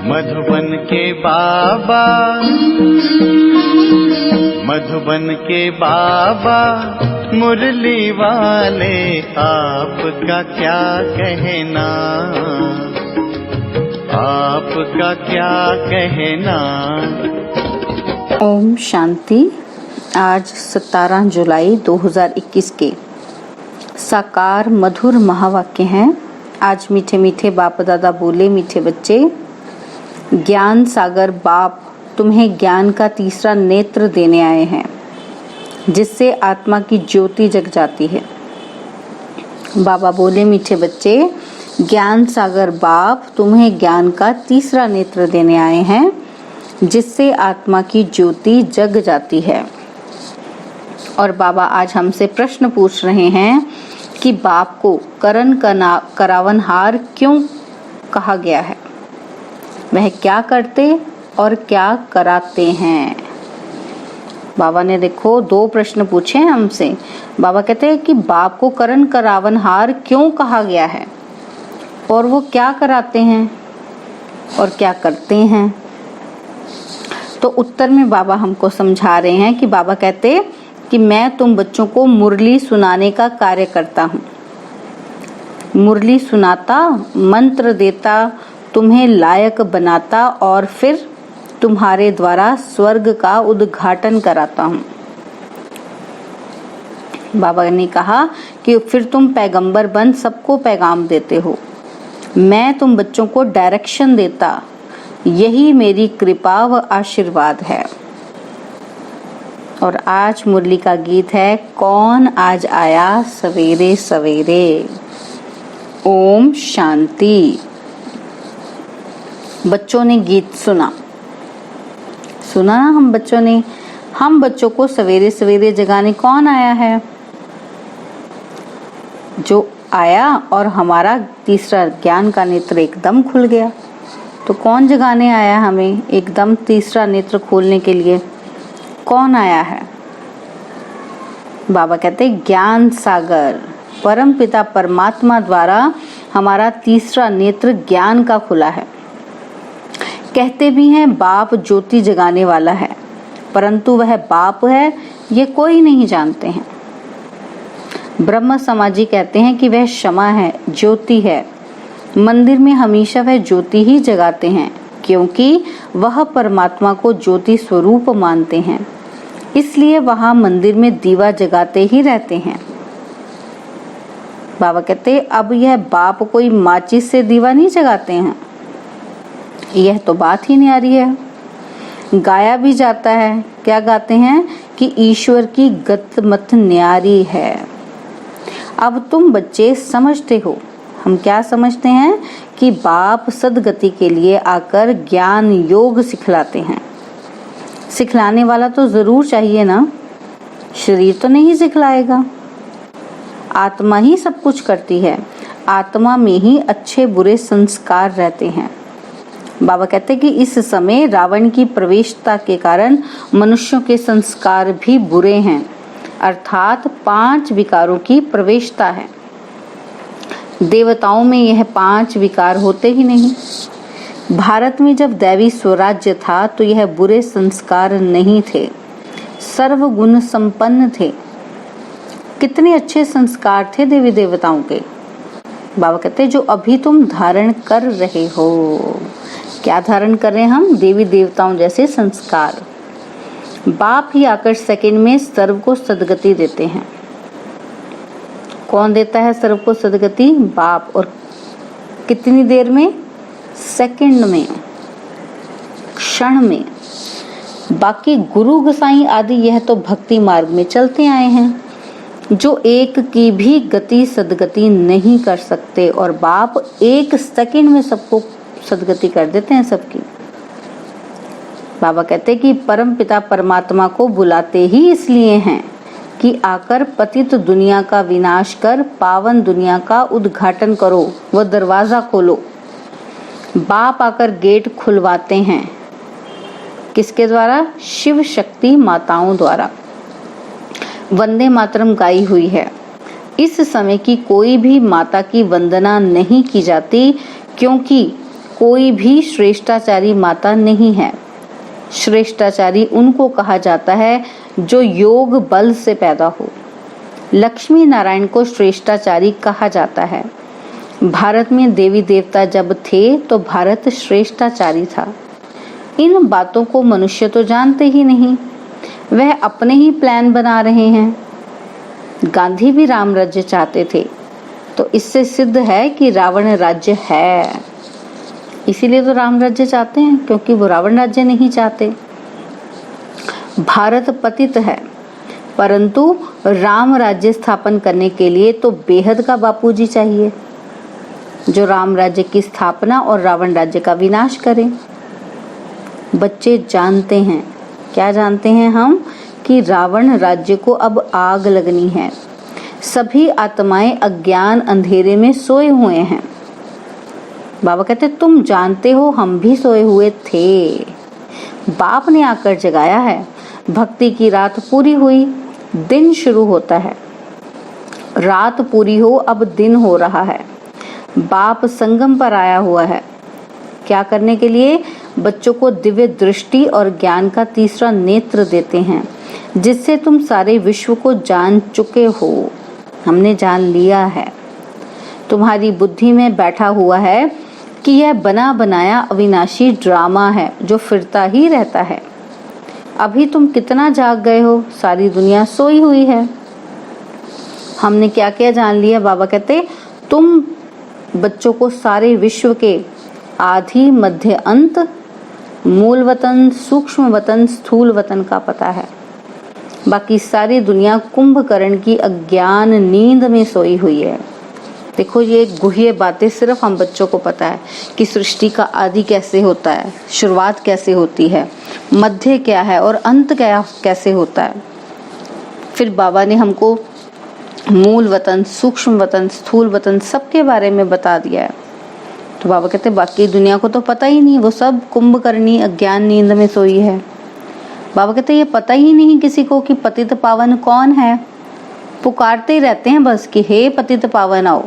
मधुबन के बाबा, मधुबन के बाबा मुरली वाले, आपका क्या कहना, आपका क्या कहना। ओम शांति। आज 17 जुलाई 2021 के साकार मधुर महावाक्य हैं। आज मीठे मीठे बाप दादा बोले, मीठे बच्चे, ज्ञान सागर बाप तुम्हें ज्ञान का तीसरा नेत्र देने आए हैं, जिससे आत्मा की ज्योति जग जाती है। बाबा बोले, मीठे बच्चे, ज्ञान सागर बाप तुम्हें ज्ञान का तीसरा नेत्र देने आए हैं, जिससे आत्मा की ज्योति जग जाती है। और बाबा आज हमसे प्रश्न पूछ रहे हैं कि बाप को करण करावनहार क्यों कहा गया है, वह क्या करते और क्या कराते हैं। बाबा ने देखो 2 प्रश्न पूछे हैं हमसे। बाबा कहते हैं कि बाप को करण करावनहार क्यों कहा गया है और वो क्या कराते हैं और क्या करते हैं। तो उत्तर में बाबा हमको समझा रहे हैं कि बाबा कहते कि मैं तुम बच्चों को मुरली सुनाने का कार्य करता हूँ। मुरली सुनाता, मंत्र देता, तुम्हें लायक बनाता और फिर तुम्हारे द्वारा स्वर्ग का उद्घाटन कराता हूँ। बाबा ने कहा कि फिर तुम पैगंबर बन सबको पैगाम देते हो। मैं तुम बच्चों को डायरेक्शन देता, यही मेरी कृपा व आशीर्वाद है। और आज मुरली का गीत है, कौन आज आया सवेरे सवेरे। ओम शांति। बच्चों ने गीत सुना ना हम बच्चों ने। हम बच्चों को सवेरे सवेरे जगाने कौन आया है? जो आया और हमारा तीसरा ज्ञान का नेत्र एकदम खुल गया। तो कौन जगाने आया हमें एकदम तीसरा नेत्र खोलने के लिए? कौन आया है? बाबा कहते ज्ञान सागर परम पिता परमात्मा द्वारा हमारा तीसरा नेत्र ज्ञान का खुला है। कहते भी हैं बाप ज्योति जगाने वाला है, परंतु वह बाप है ये कोई नहीं जानते हैं। ब्रह्म समाजी कहते हैं कि वह क्षमा है, ज्योति है। मंदिर में हमेशा वह ज्योति ही जगाते हैं, क्योंकि वह परमात्मा को ज्योति स्वरूप मानते हैं, इसलिए वहां मंदिर में दीवा जगाते ही रहते हैं। बाबा कहते अब यह बाप कोई माचिस से दीवा नहीं जगाते हैं। यह तो बात ही न्यारी है। गाया भी जाता है, क्या गाते हैं कि ईश्वर की गत मत न्यारी है। अब तुम बच्चे समझते हो, हम क्या समझते हैं कि बाप सदगति के लिए आकर ज्ञान योग सिखलाते हैं। सिखलाने वाला तो जरूर चाहिए ना, शरीर तो नहीं सिखलाएगा। आत्मा ही सब कुछ करती है, आत्मा में ही अच्छे बुरे संस्कार रहते हैं। बाबा कहते कि इस समय रावण की प्रवेशता के कारण मनुष्यों के संस्कार भी बुरे हैं, अर्थात 5 विकारों की प्रवेशता है। देवताओं में यह 5 विकार होते ही नहीं। भारत में जब दैवी स्वराज्य था तो यह बुरे संस्कार नहीं थे, सर्वगुण संपन्न थे। कितने अच्छे संस्कार थे देवी देवताओं के। बाबा कहते जो अभी तुम धारण कर रहे हो। क्या धारण कर रहे हैं हम? देवी देवताओं जैसे संस्कार। बाप ही आकर सेकंड में सर्व को सदगति देते हैं। कौन देता है सर्व को सदगति? बाप। और कितनी देर में? सेकंड में, क्षण में। बाकी गुरु गोसाई आदि यह तो भक्ति मार्ग में चलते आए हैं, जो एक की भी गति सदगति नहीं कर सकते, और बाप 1 सेकंड में सबको सदगति कर देते हैं सबकी। बाबा कहते कि परम पिता परमात्मा को बुलाते ही इसलिए हैं कि आकर पतित दुनिया का विनाश कर पावन दुनिया का उद्घाटन करो व दरवाजा खोलो। बाप आकर गेट खुलवाते हैं। किसके द्वारा? शिव शक्ति माताओं द्वारा। वंदे मातरम गाई हुई है। इस समय की कोई भी माता की वंदना नहीं की जाती, क्योंकि कोई भी श्रेष्ठाचारी माता नहीं है। श्रेष्ठाचारी उनको कहा जाता है जो योग बल से पैदा हो। लक्ष्मी नारायण को श्रेष्ठाचारी कहा जाता है। भारत में देवी देवता जब थे तो भारत श्रेष्ठाचारी था। इन बातों को मनुष्य तो जानते ही नहीं, वह अपने ही प्लान बना रहे हैं। गांधी भी राम राज्य चाहते थे, तो इससे सिद्ध है कि रावण राज्य है। इसीलिए तो राम राज्य चाहते हैं, क्योंकि वो रावण राज्य नहीं चाहते। भारत पतित है, परंतु राम राज्य स्थापन करने के लिए तो बेहद का बापूजी चाहिए, जो राम राज्य की स्थापना और रावण राज्य का विनाश करे। बच्चे जानते हैं, क्या जानते हैं हम, कि रावण राज्य को अब आग लगनी है। सभी आत्माएं अज्ञान अंधेरे में सोए हुए हैं। बाबा कहते तुम जानते हो, हम भी सोए हुए थे, बाप ने आकर जगाया है। भक्ति की रात पूरी हुई, दिन शुरू होता है। रात पूरी हो, अब दिन हो रहा है। बाप संगम पर आया हुआ है। क्या करने के लिए? बच्चों को दिव्य दृष्टि और ज्ञान का तीसरा नेत्र देते हैं, जिससे तुम सारे विश्व को जान चुके हो। हमने जान लिया है। तुम्हारी बुद्धि में बैठा हुआ है कि यह बना बनाया अविनाशी ड्रामा है जो फिरता ही रहता है। अभी तुम कितना जाग गए हो, सारी दुनिया सोई हुई है। हमने क्या क्या जान लिया? बाबा कहते तुम बच्चों को सारे विश्व के आदि मध्य अंत, मूल वतन, सूक्ष्म वतन, स्थूल वतन का पता है। बाकी सारी दुनिया कुंभकर्ण की अज्ञान नींद में सोई हुई है। देखो, ये गुह्य बातें सिर्फ हम बच्चों को पता है कि सृष्टि का आदि कैसे होता है, शुरुआत कैसे होती है, मध्य क्या है और अंत कैसे होता है। फिर बाबा ने हमको मूल वतन, सूक्ष्म वतन, स्थूल वतन सबके बारे में बता दिया है। तो बाबा कहते बाकी दुनिया को तो पता ही नहीं, वो सब कुंभकर्णी अज्ञान नींद में सोई है। बाबा कहते ये पता ही नहीं किसी को कि पतित पावन कौन है। पुकारते ही रहते हैं बस कि हे पतित पावन आओ।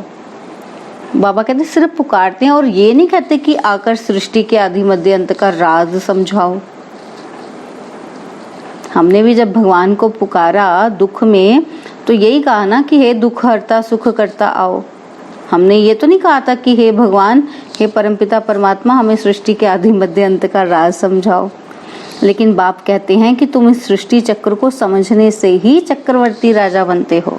बाबा कहते सिर्फ पुकारते हैं और ये नहीं कहते कि आकर सृष्टि के आदि मध्य अंत का राज समझाओ। हमने भी जब भगवान को पुकारा दुख में, तो यही कहा ना कि हे दुख हरता सुख करता आओ। हमने ये तो नहीं कहा था कि हे भगवान, हे परमपिता परमात्मा, हमें सृष्टि के आदि मध्य अंत का राज समझाओ। लेकिन बाप कहते हैं कि तुम इस सृष्टि चक्र को समझने से ही चक्रवर्ती राजा बनते हो।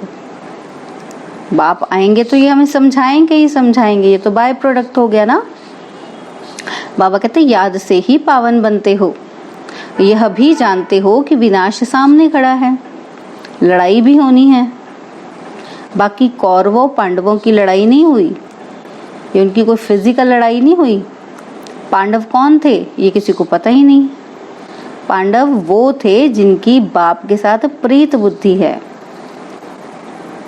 बाप आएंगे तो ये हमें समझाएंगे ही समझाएंगे, ये तो बाय प्रोडक्ट हो गया ना। बाबा कहते याद से ही पावन बनते हो। यह भी जानते हो कि विनाश सामने खड़ा है, लड़ाई भी होनी है। बाकी कौरवों पांडवों की लड़ाई नहीं हुई, ये उनकी कोई फिजिकल लड़ाई नहीं हुई। पांडव कौन थे ये किसी को पता ही नहीं। पांडव वो थे जिनकी बाप के साथ प्रीत बुद्धि है।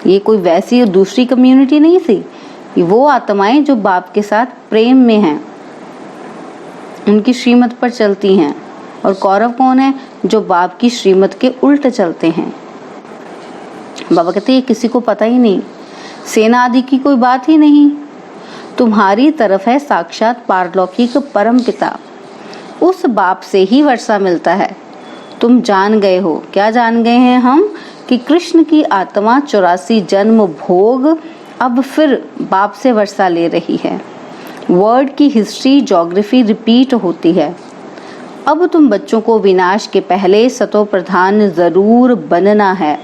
ये कोई वैसी दूसरी कम्युनिटी नहीं थी, वो आत्माएं जो बाप के साथ प्रेम में हैं, उनकी श्रीमत पर चलती हैं। और कौरव कौन है? जो बाप की श्रीमत के उल्ट चलते हैं। बाबा कहते ये किसी को पता ही नहीं, सेना आदि की कोई बात ही नहीं। तुम्हारी तरफ है साक्षात पारलौकिक परम पिता, उस बाप से ही वर्षा मिलता है। तुम जान गए हो। क्या जान गए हैं हम? कि कृष्ण की आत्मा 84 जन्म भोग अब फिर बाप से वर्षा ले रही है। वर्ड की हिस्ट्री, ज्योग्राफी रिपीट होती है। अब तुम बच्चों को विनाश के पहले सतो प्रधान जरूर बनना है।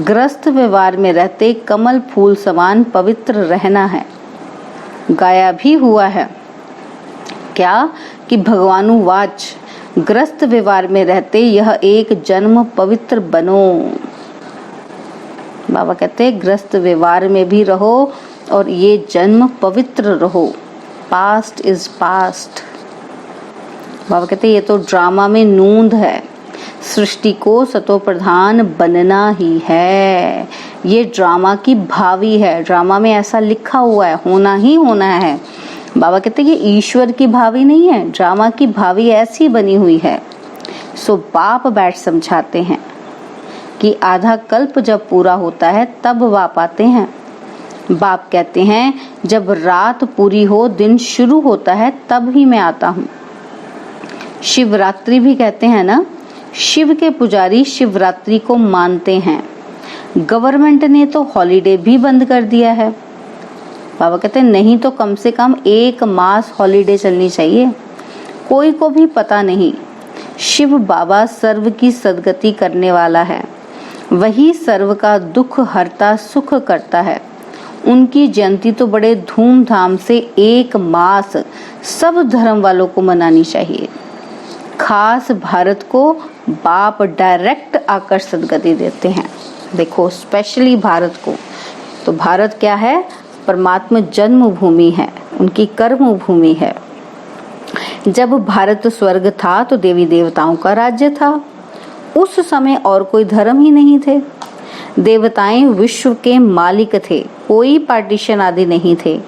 ग्रस्त व्यवहार में रहते कमल फूल समान पवित्र रहना है। गाया भी हुआ है क्या कि भगवानुवाच, ग्रस्त व्यवहार में रहते यह एक जन्म पवित्र बनो। बाबा कहते ग्रस्त व्यवहार में भी रहो और ये जन्म पवित्र रहो। Past is past. बाबा कहते ये तो ड्रामा में नूंद है, सृष्टि को सतो प्रधान बनना ही है। ये ड्रामा की भावी है, ड्रामा में ऐसा लिखा हुआ है, होना ही होना है। बाबा कहते ये ईश्वर की भावी नहीं है, ड्रामा की भावी ऐसी बनी हुई है। सो बाप बैठ समझाते हैं कि आधा कल्प जब पूरा होता है तब बाप आते हैं। बाप कहते हैं जब रात पूरी हो दिन शुरू होता है तब ही मैं आता हूँ। शिवरात्रि भी कहते हैं ना, शिव के पुजारी शिवरात्रि को मानते हैं। गवर्नमेंट ने तो हॉलीडे भी बंद कर दिया है। बाबा कहते हैं नहीं तो कम से कम 1 मास हॉलीडे चलनी चाहिए। कोई को भी पता नहीं, शिव बाबा सर्व की सद्गति करने वाला है, वही सर्व का दुख हरता सुख करता है। उनकी जयंती तो बड़े धूमधाम से 1 मास सब धर्म वालों को मनानी चाहिए। खास भारत को बाप डायरेक्ट आकर सद्गति देते हैं। देखो स्पेशली भारत को, तो भारत क्या है? परमात्मा जन्म भूमि है, उनकी कर्म भूमि है। जब भारत स्वर्ग था तो देवी देवताओं का राज्य था। उस समय और कोई धर्म ही नहीं थे। देवताएं विश्व के मालिक थे, कोई पार्टीशन आदि नहीं थे।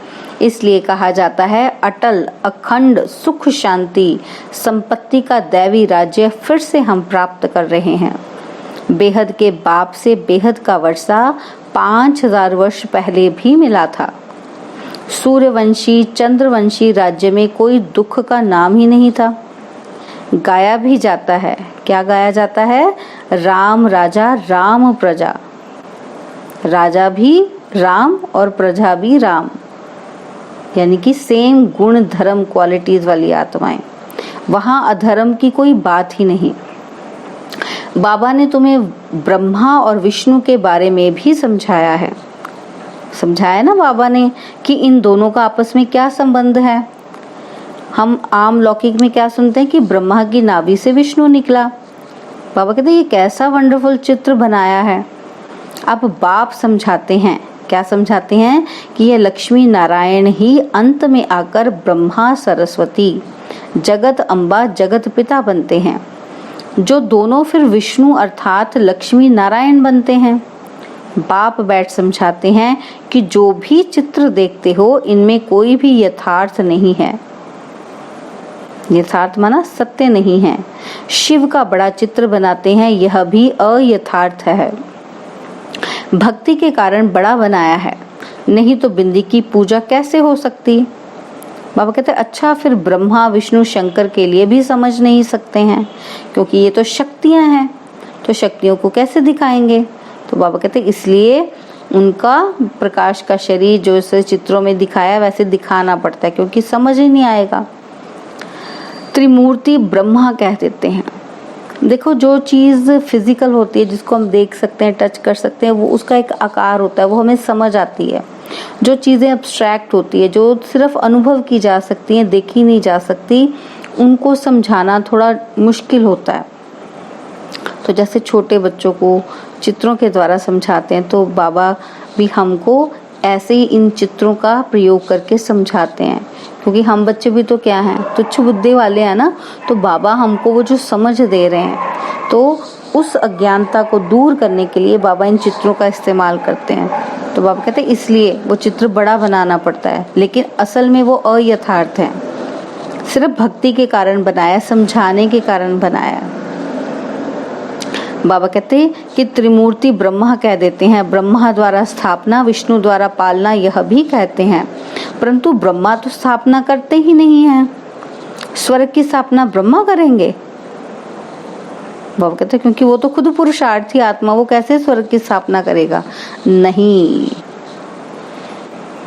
इसलिए कहा जाता है अटल अखंड सुख शांति संपत्ति का दैवी राज्य फिर से हम प्राप्त कर रहे हैं। बेहद के बाप से बेहद का वर्षा 5000 वर्ष पहले भी मिला था। सूर्यवंशी चंद्रवंशी राज्य में कोई दुख का नाम ही नहीं था। गाया भी जाता है, क्या गाया जाता है? राम राजा राम प्रजा। राजा भी राम और प्रजा भी राम, यानी कि सेम गुण धर्म क्वालिटीज वाली आत्माएं। वहां अधर्म की कोई बात ही नहीं। बाबा ने तुम्हें ब्रह्मा और विष्णु के बारे में भी समझाया है। समझाया ना बाबा ने कि इन दोनों का आपस में क्या संबंध है। हम आम लौकिक में क्या सुनते हैं कि ब्रह्मा की नाभि से विष्णु निकला। बाबा कहते हैं ये कैसा वंडरफुल चित्र बनाया है। अब बाप समझाते हैं, क्या समझाते हैं कि यह लक्ष्मी नारायण ही अंत में आकर ब्रह्मा सरस्वती जगत अम्बा जगत पिता बनते हैं, जो दोनों फिर विष्णु अर्थात लक्ष्मी नारायण बनते हैं। बाप बैठ समझाते हैं कि जो भी चित्र देखते हो इनमें कोई भी यथार्थ नहीं है। यथार्थ माना सत्य नहीं है। शिव का बड़ा चित्र बनाते हैं, यह भी अयथार्थ है। भक्ति के कारण बड़ा बनाया है, नहीं तो बिंदी की पूजा कैसे हो सकती। बाबा कहते हैं अच्छा फिर ब्रह्मा विष्णु शंकर के लिए भी समझ नहीं सकते हैं, क्योंकि ये तो शक्तियां हैं, तो शक्तियों को कैसे दिखाएंगे। तो बाबा कहते हैं इसलिए उनका प्रकाश का शरीर जो इस चित्रों में दिखाया वैसे दिखाना पड़ता है, क्योंकि समझ ही नहीं आएगा। त्रिमूर्ति ब्रह्मा कह देते हैं। देखो जो चीज़ फिजिकल होती है, जिसको हम देख सकते हैं टच कर सकते हैं, वो उसका एक आकार होता है, वो हमें समझ आती है। जो चीज़ें अब्स्ट्रैक्ट होती है, जो सिर्फ अनुभव की जा सकती हैं, देखी नहीं जा सकती, उनको समझाना थोड़ा मुश्किल होता है। तो जैसे छोटे बच्चों को चित्रों के द्वारा समझाते हैं, तो बाबा भी हमको ऐसे ही इन चित्रों का प्रयोग करके समझाते हैं, क्योंकि हम बच्चे भी तो क्या हैं, तुच्छ बुद्धि वाले हैं ना। तो बाबा हमको वो जो समझ दे रहे हैं, तो उस अज्ञानता को दूर करने के लिए बाबा इन चित्रों का इस्तेमाल करते हैं। तो बाबा कहते हैं इसलिए वो चित्र बड़ा बनाना पड़ता है, लेकिन असल में वो अयथार्थ है। सिर्फ भक्ति के कारण बनाया, समझाने के कारण बनाया। बाबा कहते हैं कि त्रिमूर्ति ब्रह्मा कह देते हैं। ब्रह्मा द्वारा स्थापना विष्णु द्वारा पालना यह भी कहते हैं, परंतु ब्रह्मा तो स्थापना करते ही नहीं हैं। स्वर्ग की स्थापना ब्रह्मा करेंगे। बाबा कहते हैं क्योंकि वो तो खुद पुरुषार्थी आत्मा, वो कैसे स्वर्ग की स्थापना करेगा। नहीं,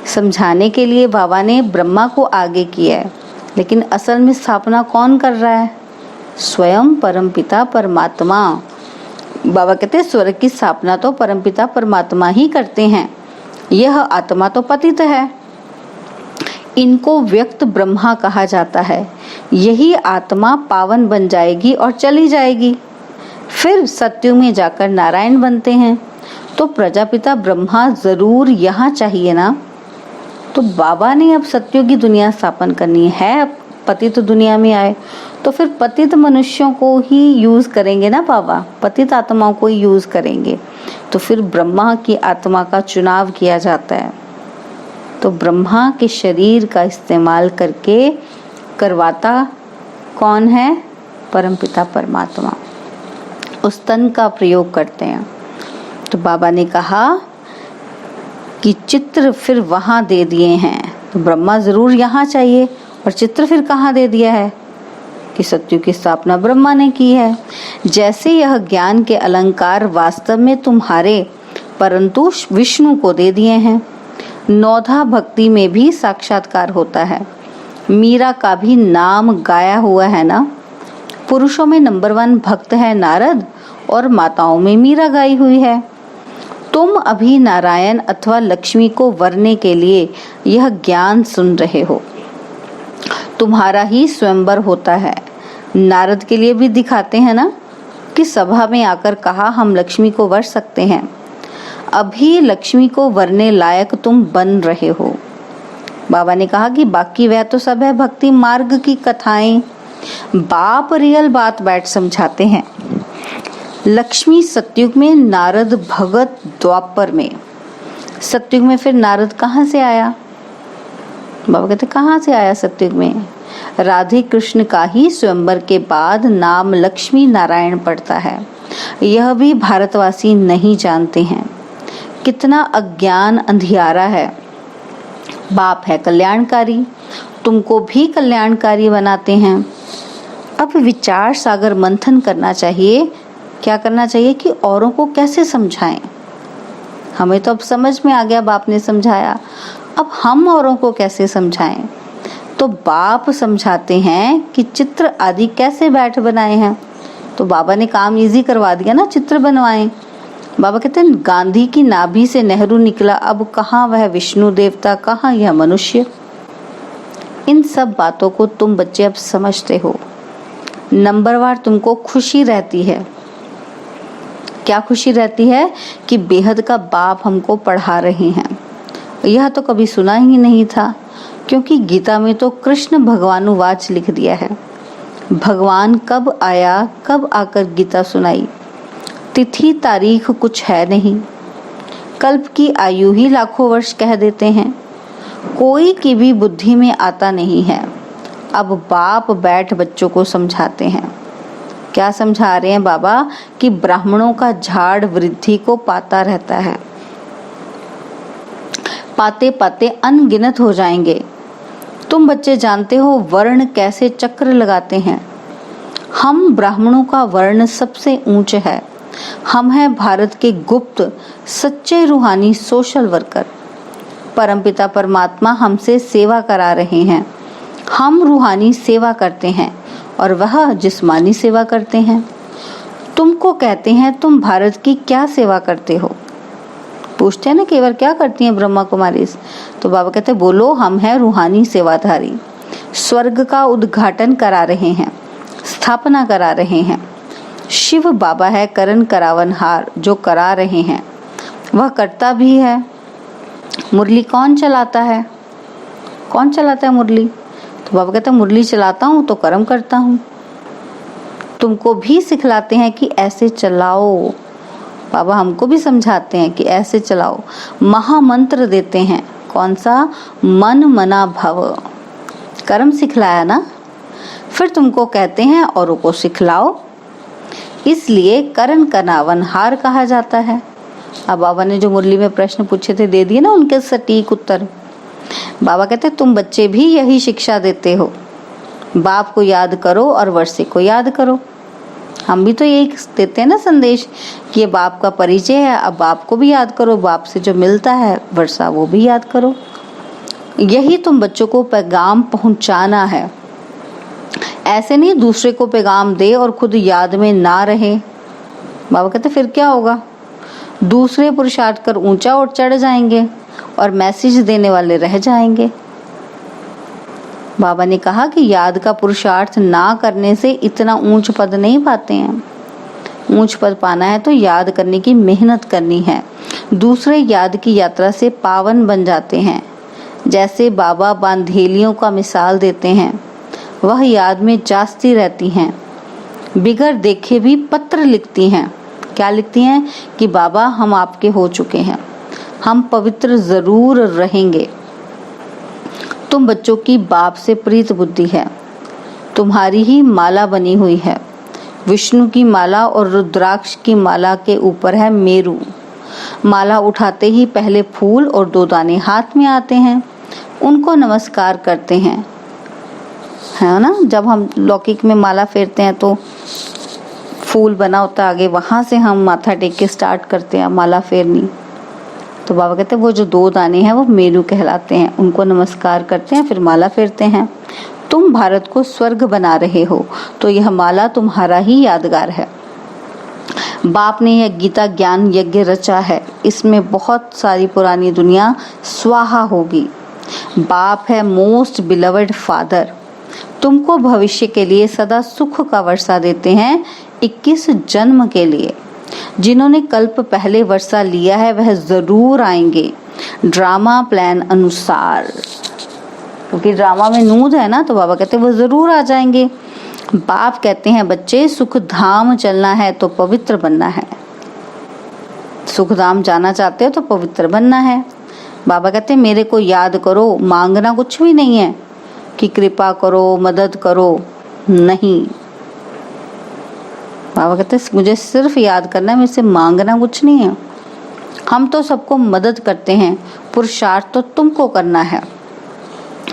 समझाने के लिए बाबा ने ब्रह्मा को आगे किया है, लेकिन असल में स्थापना कौन कर रहा है? स्वयं परमपिता परमात्मा। बाबा कहते हैं स्वर्ग की स्थापना तो परमपिता परमात्मा ही करते हैं, यह आत्मा तो पतित है। इनको व्यक्त ब्रह्मा कहा जाता है। यही आत्मा पावन बन जाएगी और चली जाएगी, फिर सत्युग में जाकर नारायण बनते हैं। तो प्रजापिता ब्रह्मा जरूर यहाँ चाहिए ना। तो बाबा ने अब सत्युग की दुनिया स्थापन करनी है, पतित दुनिया में आए, तो फिर पतित मनुष्यों को ही यूज करेंगे ना बाबा, पतित आत्माओं को ही यूज करेंगे। तो फिर ब्रह्मा की आत्मा का चुनाव किया जाता है। तो ब्रह्मा के शरीर का इस्तेमाल करके करवाता कौन है? परमपिता परमात्मा। उस तन का प्रयोग करते हैं। तो बाबा ने कहा कि चित्र फिर वहां दे दिए हैं। तो ब्रह्मा जरूर यहाँ चाहिए, और चित्र फिर कहाँ दे दिया है कि सत्युग की स्थापना ब्रह्मा ने की है। जैसे यह ज्ञान के अलंकार वास्तव में तुम्हारे परंतु विष्णु को दे दिए हैं। नौधा भक्ति में भी साक्षात्कार होता है। मीरा का भी नाम गाया हुआ है ना। पुरुषों में नंबर 1 भक्त है नारद, और माताओं में मीरा गाई हुई है। तुम अभी नारायण अथवा लक्ष्मी को वरने के लिए यह ज्ञान सुन रहे हो। तुम्हारा ही स्वयंवर होता है। नारद के लिए भी दिखाते हैं ना कि सभा में आकर कहा हम लक्ष्मी को वर सकते हैं। अभी लक्ष्मी को वरने लायक तुम बन रहे हो। बाबा ने कहा कि बाकी वह तो सब है भक्ति मार्ग की कथाएं। बाप रियल बात बैठ समझाते हैं। लक्ष्मी सतयुग में, नारद भगत द्वापर में। सतयुग में फिर नारद कहाँ से आया? बाबा कहते कहाँ से आया सतयुग में? राधे कृष्ण का ही स्वयंवर के बाद नाम लक्ष्मी नारायण पड़ता है। यह भी भारतवासी नहीं जानते हैं। कितना अज्ञान अंधियारा है। बाप है कल्याणकारी, तुमको भी कल्याणकारी बनाते हैं। अब विचार सागर मंथन करना चाहिए। क्या करना चाहिए कि औरों को कैसे समझाएं। हमें तो अब समझ में आ गया, बाप ने समझाया। अब हम औरों को कैसे समझाएं? तो बाप समझाते हैं कि चित्र आदि कैसे बैठ बनाए हैं। तो बाबा ने काम इजी करवा दिया ना, चित्र बनवाएं। बाबा कहते हैं गांधी की नाभि से नेहरू निकला, अब कहाँ वह विष्णु देवता, कहाँ यह मनुष्य। इन सब बातों को तुम बच्चे अब समझते हो। नंबरवार तुमको खुशी रहती है। क्या खुशी रहती है कि बेहद का बाप हमको पढ़ा रहे हैं। यह तो कभी सुना ही नहीं था, क्योंकि गीता में तो कृष्ण भगवानुवाच लिख दिया है। भगवान कब आया, कब आकर गीता सुनाई, तिथि तारीख कुछ है नहीं। कल्प की आयु ही लाखों वर्ष कह देते हैं। कोई की भी बुद्धि में आता नहीं है। अब बाप बैठ बच्चों को समझाते हैं। क्या समझा रहे हैं बाबा? कि ब्राह्मणों का झाड़ वृद्धि को पाता रहता है। पाते पाते अनगिनत हो जाएंगे। तुम बच्चे जानते हो वर्ण कैसे चक्र लगाते हैं। हम ब्राह्मणों का वर्ण सबसे ऊंच है। हम हैं भारत के गुप्त सच्चे रूहानी सोशल वर्कर। परमपिता परमात्मा हमसे सेवा करा रहे हैं। हम रूहानी सेवा करते हैं और वह जिस्मानी सेवा करते हैं। तुमको कहते हैं तुम भारत की क्या सेवा करते हो? पूछते हैं ना केवल क्या करती हैं ब्रह्मा कुमारी। तो बाबा कहते हैं बोलो हम हैं रूहानी सेवाधारी। स्वर्ग का उद्घाटन करा रहे हैं, स्थापना करा रहे हैं। शिव बाबा है करण करावनहार, जो करा रहे हैं वह करता भी है। मुरली कौन चलाता है? कौन चलाता है मुरली? तो बाबा कहते हैं मुरली चलाता हूँ तो कर्म करता हूँ। तुमको भी सिखलाते हैं कि ऐसे चलाओ। बाबा हमको भी समझाते हैं कि ऐसे चलाओ। महामंत्र देते हैं। कौन सा? मन मना भव। कर्म सिखलाया ना, फिर तुमको कहते हैं औरों को सिखलाओ। इसलिए करण करावनहार कहा जाता है। अब बाबा ने जो मुरली में प्रश्न पूछे थे दे दिए ना उनके सटीक उत्तर। बाबा कहते तुम बच्चे भी यही शिक्षा देते हो। बाप को याद करो और वर्षे को याद करो। हम भी तो यही देते हैं ना संदेश कि ये बाप का परिचय है। अब बाप को भी याद करो, बाप से जो मिलता है वर्षा वो भी याद करो। यही तुम बच्चों को पैगाम पहुंचाना है। ऐसे नहीं दूसरे को पैगाम दे और खुद याद में ना रहे। बाबा कहते फिर क्या होगा? दूसरे पुरुषार्थ कर ऊंचा और चढ़ जाएंगे और मैसेज देने वाले रह जाएंगे। बाबा ने कहा कि याद का पुरुषार्थ ना करने से इतना ऊंच पद नहीं पाते हैं। ऊंच पद पाना है तो याद करने की मेहनत करनी है। दूसरे याद की यात्रा से पावन बन जाते हैं। जैसे बाबा बांधेलियों का मिसाल देते हैं, वह याद में जाती रहती हैं। बिगर देखे भी पत्र लिखती हैं। क्या लिखती हैं? कि बाबा हम आपके हो चुके हैं, हम पवित्र जरूर रहेंगे। तुम बच्चों की बाप से प्रीत बुद्धि है। तुम्हारी ही माला बनी हुई है। विष्णु की माला और रुद्राक्ष की माला के ऊपर है मेरू। माला उठाते ही पहले फूल और 2 दाने हाथ में आते हैं, उनको नमस्कार करते हैं, है ना। जब हम लौकिक में माला फेरते हैं तो फूल बना होता है आगे, वहां से हम माथा टेक के स्टार्ट करते हैं माला फेरनी। तो बाबा कहते हैं वो जो 2 दाने हैं वो मेरू कहलाते हैं, उनको नमस्कार करते हैं, फिर माला फेरते हैं। तुम भारत को स्वर्ग बना रहे हो तो यह माला तुम्हारा ही यादगार है। बाप ने यह गीता ज्ञान यज्ञ रचा है, इसमें बहुत सारी पुरानी दुनिया स्वाहा होगी। बाप है मोस्ट बिलवड फादर, तुमको भविष्य के लिए सदा सुख का वर्षा देते हैं 21 जन्म के लिए। जिन्होंने कल्प पहले वर्षा लिया है वह जरूर आएंगे ड्रामा प्लान अनुसार, क्योंकि ड्रामा में नूद है ना, तो बाबा कहते हैं वो जरूर आ जाएंगे। बाप कहते हैं बच्चे सुख धाम चलना है तो पवित्र बनना है, सुख धाम जाना चाहते हो तो पवित्र बनना है। बाबा कहते हैं मेरे को याद करो, मांगना कुछ भी नहीं है कि कृपा करो मदद करो, नहीं। बाबा कहते हैं मुझे सिर्फ याद करना है, मेरे से मांगना कुछ नहीं है। हम तो सबको मदद करते हैं, पुरुषार्थ तो तुमको करना है।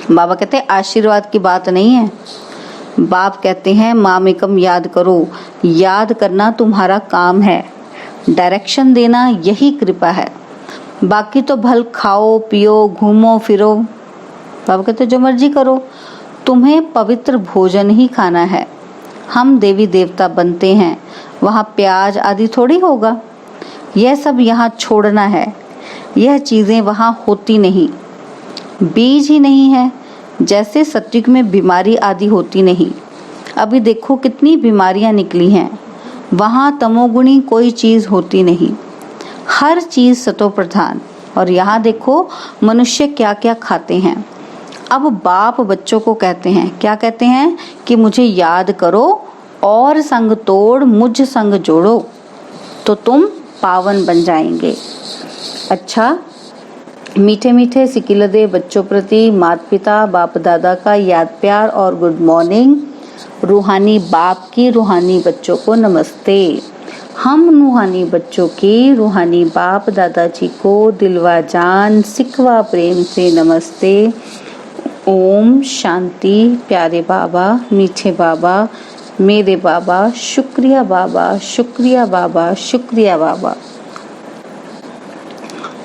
बाबा कहते हैं आशीर्वाद की बात नहीं है। बाप कहते हैं मामेकम याद करो, याद करना तुम्हारा काम है, डायरेक्शन देना यही कृपा है। बाकी तो भल खाओ पियो घूमो फिरो, बाबा कहते हैं जो मर्जी करो, तुम्हें पवित्र भोजन ही खाना है। हम देवी देवता बनते हैं, वहाँ प्याज आदि थोड़ी होगा, यह सब यहाँ छोड़ना है। यह चीजें वहाँ होती नहीं, बीज ही नहीं है। जैसे सत्युग में बीमारी आदि होती नहीं, अभी देखो कितनी बीमारियां निकली हैं। वहाँ तमोगुणी कोई चीज होती नहीं, हर चीज सतो प्रधान। और यहाँ देखो मनुष्य क्या क्या खाते हैं। अब बाप बच्चों को कहते हैं, क्या कहते हैं कि मुझे याद करो और संग तोड़ मुझ संग जोड़ो तो तुम पावन बन जाएंगे। अच्छा, मीठे मीठे सिकिलदे बच्चों प्रति माता पिता बाप दादा का याद प्यार और गुड मॉर्निंग। रूहानी बाप की रूहानी बच्चों को नमस्ते। हम रूहानी बच्चों की रूहानी बाप दादाजी को दिलवा जान सिकवा प्रेम से नमस्ते। ओम शांति। प्यारे बाबा, मीठे बाबा, मेरे बाबा, शुक्रिया बाबा, शुक्रिया बाबा, शुक्रिया बाबा।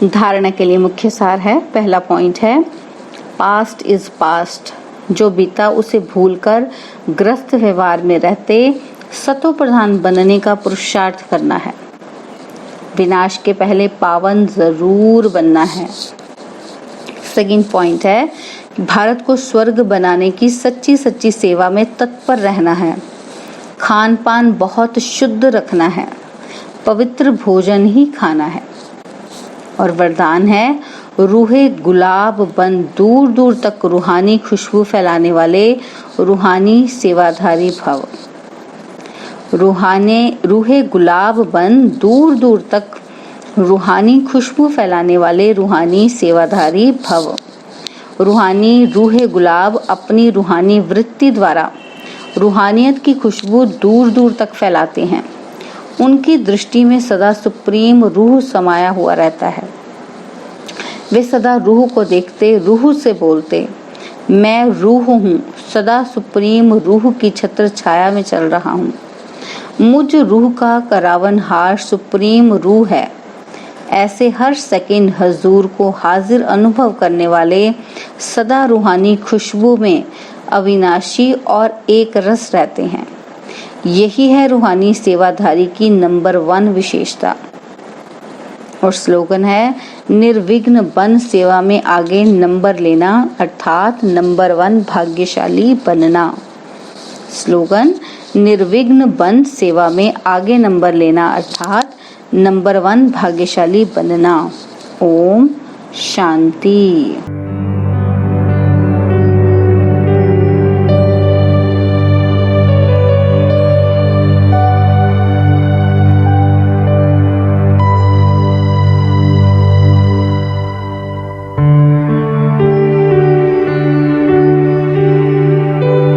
धारणा के लिए मुख्य सार है। पहला पॉइंट है पास्ट इज पास्ट, जो बीता उसे भूलकर ग्रस्त व्यवहार में रहते सतो प्रधान बनने का पुरुषार्थ करना है। विनाश के पहले पावन जरूर बनना है। सेकंड पॉइंट है भारत को स्वर्ग बनाने की सच्ची सच्ची सेवा में तत्पर रहना है। खान पान बहुत शुद्ध रखना है, पवित्र भोजन ही खाना है। और वरदान है रूहे गुलाब बन दूर दूर तक रूहानी खुशबू फैलाने वाले रूहानी सेवाधारी भव। रूहे गुलाब बन दूर दूर तक रूहानी खुशबू फैलाने वाले रूहानी सेवाधारी भव। रूहानी रूहे गुलाब अपनी रूहानी वृत्ति द्वारा रूहानियत की खुशबू दूर दूर तक फैलाते हैं। उनकी दृष्टि में सदा सुप्रीम रूह समाया हुआ रहता है। वे सदा रूह को देखते, रूह से बोलते, मैं रूह हूँ, सदा सुप्रीम रूह की छत्र छाया में चल रहा हूँ। मुझ रूह का करावनहार सुप्रीम रूह है। ऐसे हर सेकंड हजूर को हाजिर अनुभव करने वाले सदा रूहानी खुशबू में अविनाशी और एक रस रहते हैं। यही है रूहानी सेवाधारी की नंबर 1 विशेषता। और स्लोगन है निर्विघ्न बन सेवा में आगे नंबर लेना, अर्थात नंबर 1 भाग्यशाली बनना। स्लोगन निर्विघ्न बन सेवा में आगे नंबर लेना, अर्थात नंबर 1 भाग्यशाली बनना। ओम शांति।